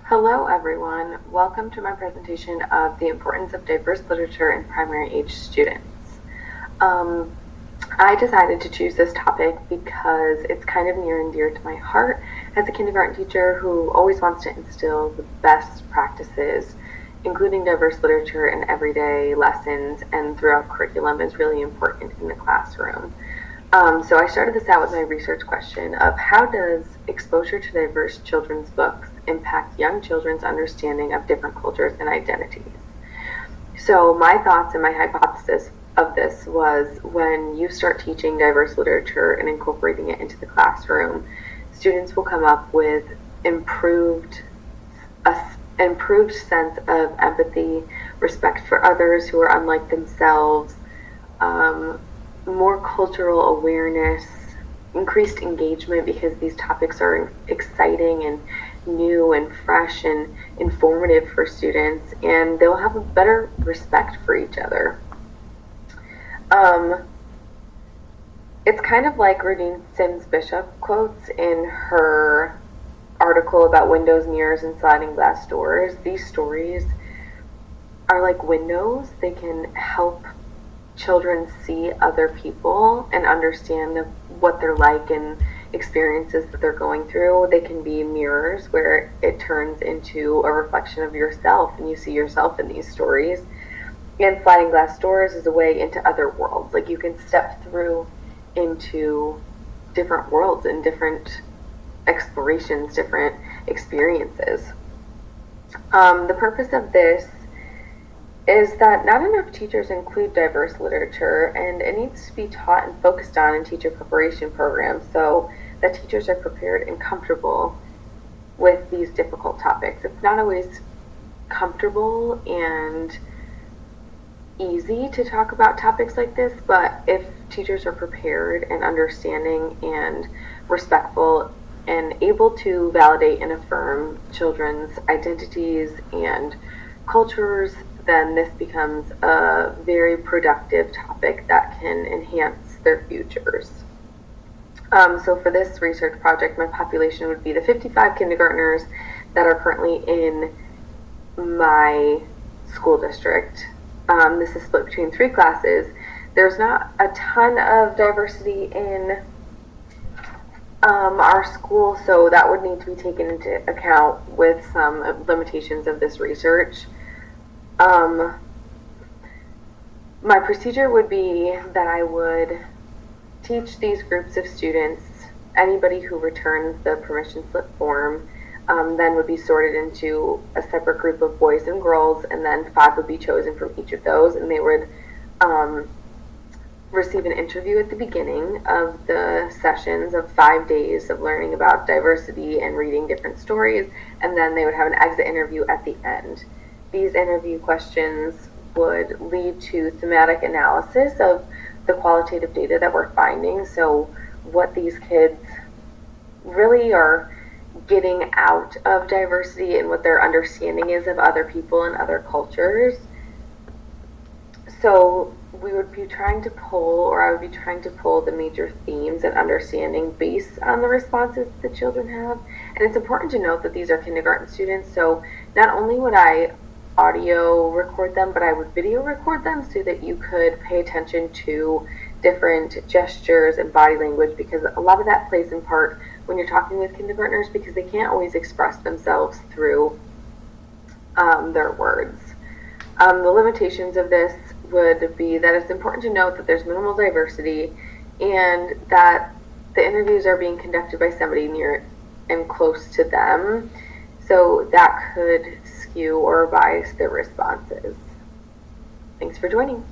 Hello everyone, welcome to my presentation of the importance of diverse literature in primary age students. I decided to choose this topic because it's kind of near and dear to my heart as a kindergarten teacher who always wants to instill the best practices, including diverse literature in everyday lessons and throughout curriculum is really important in the classroom. So I started this out with my research question of how does exposure to diverse children's books impact young children's understanding of different cultures and identities. So my thoughts and my hypothesis of this was when you start teaching diverse literature and incorporating it into the classroom, students will come up with improved sense of empathy, respect for others who are unlike themselves, more cultural awareness, increased engagement because these topics are exciting and new and fresh and informative for students, and they'll have a better respect for each other. It's kind of like Radine Sims Bishop quotes in her article about windows, mirrors, and sliding glass doors. These stories are like windows. They can help children see other people and understand what they're like and experiences that they're going through. They can be mirrors where it turns into a reflection of yourself and you see yourself in these stories. And sliding glass doors is a way into other worlds. Like you can step through into different worlds and different explorations, different experiences. The purpose of this is that not enough teachers include diverse literature, and it needs to be taught and focused on in teacher preparation programs so that teachers are prepared and comfortable with these difficult topics. It's not always comfortable and easy to talk about topics like this, but if teachers are prepared and understanding and respectful and able to validate and affirm children's identities and cultures, then this becomes a very productive topic that can enhance their futures. So for this research project, my population would be the 55 kindergartners that are currently in my school district. This is split between 3 classes. There's not a ton of diversity in our school, so that would need to be taken into account with some limitations of this research. My procedure would be that I would teach these groups of students. Anybody who returns the permission slip form then would be sorted into a separate group of boys and girls, and then 5 would be chosen from each of those, and they would receive an interview at the beginning of the sessions of 5 days of learning about diversity and reading different stories, and then they would have an exit interview at the end. These interview questions would lead to thematic analysis of the qualitative data that we're finding, so what these kids really are getting out of diversity and what their understanding is of other people and other cultures. So we would be trying to pull, or I would be trying to pull the major themes and understanding based on the responses the children have. And it's important to note that these are kindergarten students, so not only would I audio record them, but I would video record them so that you could pay attention to different gestures and body language, because a lot of that plays in part when you're talking with kindergartners because they can't always express themselves through their words. The limitations of this would be that it's important to note that there's minimal diversity and that the interviews are being conducted by somebody near and close to them, so that could skew or bias their responses. Thanks for joining.